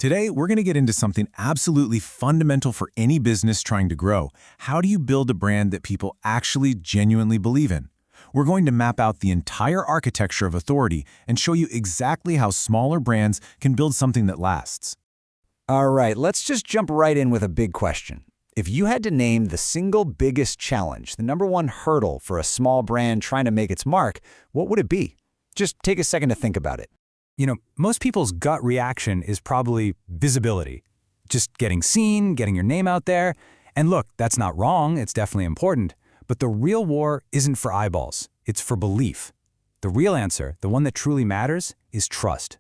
Today, we're going to get into something absolutely fundamental for any business trying to grow. How do you build a brand that people actually genuinely believe in? We're going to map out the entire architecture of authority and show you exactly how smaller brands can build something that lasts. All right, let's just jump right in with a big question. If you had to name the single biggest challenge, the number one hurdle for a small brand trying to make its mark, what would it be? Just take a second to think about it. Most people's gut reaction is probably visibility. Just getting seen, getting your name out there. And look, that's not wrong, it's definitely important. But the real war isn't for eyeballs, it's for belief. The real answer, the one that truly matters, is trust.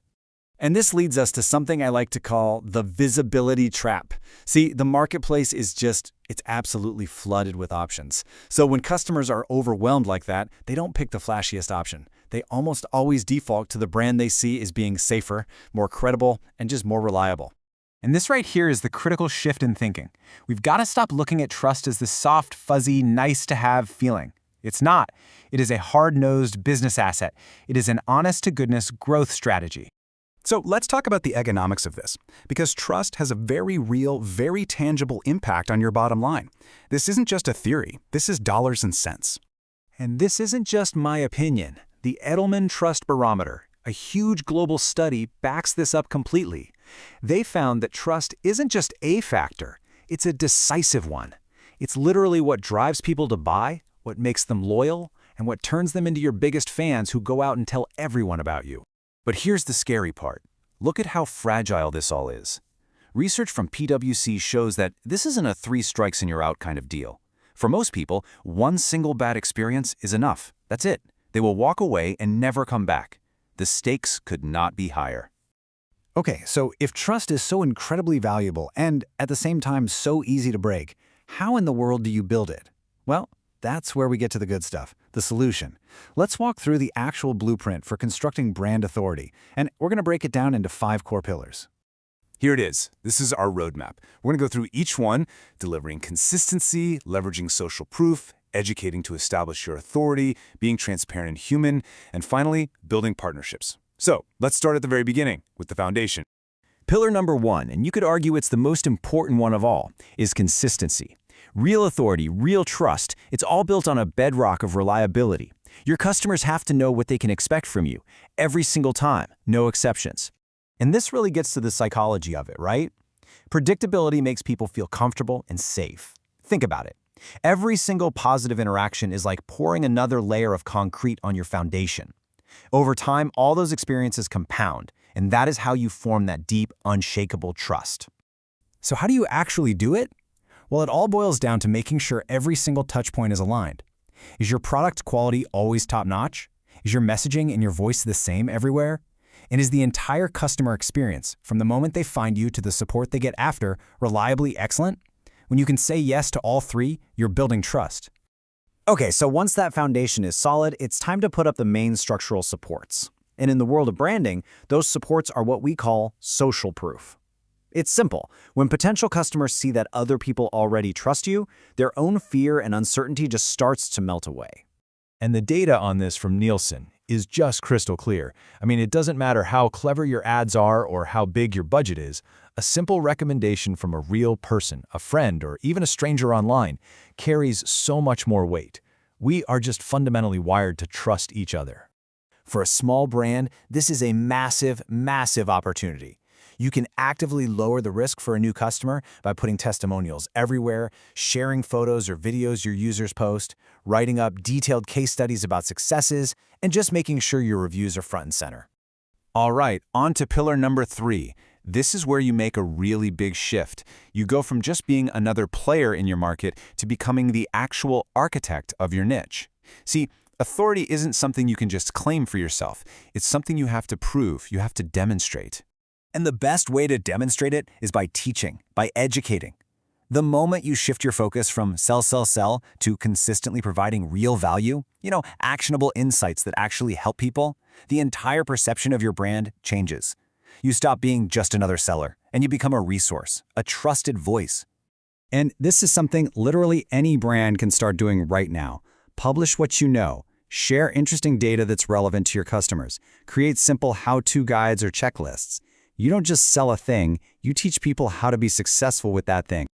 And this leads us to something I like to call the visibility trap. See, the marketplace is it's absolutely flooded with options. So when customers are overwhelmed like that, they don't pick the flashiest option. They almost always default to the brand they see as being safer, more credible, and just more reliable. And this right here is the critical shift in thinking. We've got to stop looking at trust as the soft, fuzzy, nice-to-have feeling. It's not. It is a hard-nosed business asset. It is an honest-to-goodness growth strategy. So let's talk about the economics of this, because trust has a very real, very tangible impact on your bottom line. This isn't just a theory, this is dollars and cents. And this isn't just my opinion. The Edelman Trust Barometer, a huge global study, backs this up completely. They found that trust isn't just a factor, it's a decisive one. It's literally what drives people to buy, what makes them loyal, and what turns them into your biggest fans who go out and tell everyone about you. But here's the scary part. Look at how fragile this all is. Research from PwC shows that this isn't a three strikes and you're out kind of deal. For most people, one single bad experience is enough. That's it. They will walk away and never come back. The stakes could not be higher. Okay, so if trust is so incredibly valuable and, at the same time, so easy to break, how in the world do you build it? Well, that's where we get to the good stuff, the solution. Let's walk through the actual blueprint for constructing brand authority, and we're going to break it down into 5 core pillars. Here it is. This is our roadmap. We're going to go through each one, delivering consistency, leveraging social proof, educating to establish your authority, being transparent and human, and finally, building partnerships. So let's start at the very beginning with the foundation. Pillar number 1, and you could argue it's the most important one of all, is consistency. Real authority, real trust, it's all built on a bedrock of reliability. Your customers have to know what they can expect from you, every single time, no exceptions. And this really gets to the psychology of it, right? Predictability makes people feel comfortable and safe. Think about it. Every single positive interaction is like pouring another layer of concrete on your foundation. Over time, all those experiences compound, and that is how you form that deep, unshakable trust. So how do you actually do it? Well, it all boils down to making sure every single touch point is aligned. Is your product quality always top-notch? Is your messaging and your voice the same everywhere? And is the entire customer experience, from the moment they find you to the support they get after, reliably excellent? When you can say yes to all 3, you're building trust. Okay, so once that foundation is solid, it's time to put up the main structural supports. And in the world of branding, those supports are what we call social proof. It's simple. When potential customers see that other people already trust you, their own fear and uncertainty just starts to melt away. And the data on this from Nielsen is just crystal clear. I mean, it doesn't matter how clever your ads are or how big your budget is, a simple recommendation from a real person, a friend, or even a stranger online carries so much more weight. We are just fundamentally wired to trust each other. For a small brand, this is a massive, massive opportunity. You can actively lower the risk for a new customer by putting testimonials everywhere, sharing photos or videos your users post, writing up detailed case studies about successes, and just making sure your reviews are front and center. All right, on to pillar number 3. This is where you make a really big shift. You go from just being another player in your market to becoming the actual architect of your niche. See, authority isn't something you can just claim for yourself. It's something you have to prove, you have to demonstrate. And the best way to demonstrate it is by teaching, by educating. The moment you shift your focus from sell, sell, sell to consistently providing real value, actionable insights that actually help people, the entire perception of your brand changes. You stop being just another seller, and you become a resource, a trusted voice. And this is something literally any brand can start doing right now. Publish what you know. Share interesting data that's relevant to your customers. Create simple how-to guides or checklists. You don't just sell a thing, you teach people how to be successful with that thing.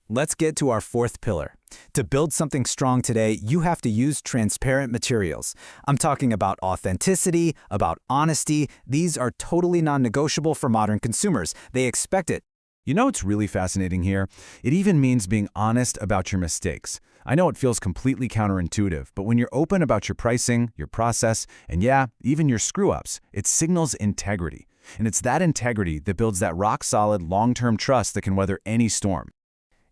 Let's get to our fourth pillar. To build something strong today, you have to use transparent materials. I'm talking about authenticity, about honesty. These are totally non-negotiable for modern consumers. They expect it. You know what's really fascinating here? It even means being honest about your mistakes. I know it feels completely counterintuitive, but when you're open about your pricing, your process, and yeah, even your screw-ups, it signals integrity. And it's that integrity that builds that rock-solid, long-term trust that can weather any storm.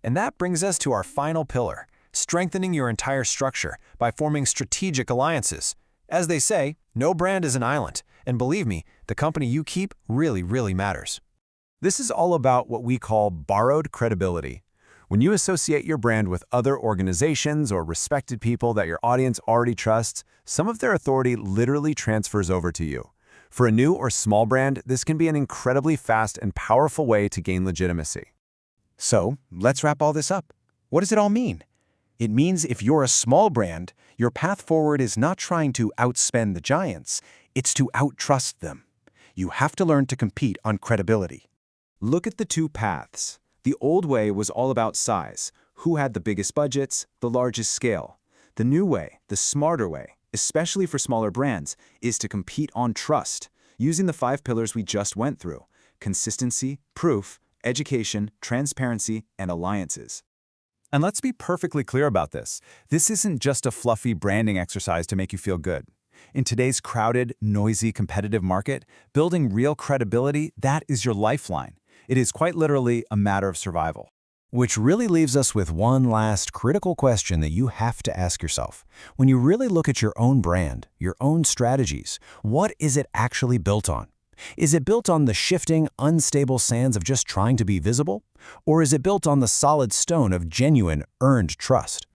And that brings us to our final pillar, strengthening your entire structure by forming strategic alliances. As they say, no brand is an island, and believe me, the company you keep really, really matters. This is all about what we call borrowed credibility. When you associate your brand with other organizations or respected people that your audience already trusts, some of their authority literally transfers over to you. For a new or small brand, this can be an incredibly fast and powerful way to gain legitimacy. So, let's wrap all this up. What does it all mean? It means if you're a small brand, your path forward is not trying to outspend the giants, it's to outtrust them. You have to learn to compete on credibility. Look at the two paths. The old way was all about size, who had the biggest budgets, the largest scale. The new way, the smarter way, especially for smaller brands, is to compete on trust, using the 5 pillars we just went through: consistency, proof, education, transparency, and alliances. And let's be perfectly clear about this. This isn't just a fluffy branding exercise to make you feel good. In today's crowded, noisy, competitive market, building real credibility, that is your lifeline. It is quite literally a matter of survival. Which really leaves us with one last critical question that you have to ask yourself. When you really look at your own brand, your own strategies, what is it actually built on? Is it built on the shifting, unstable sands of just trying to be visible? Or is it built on the solid stone of genuine, earned trust?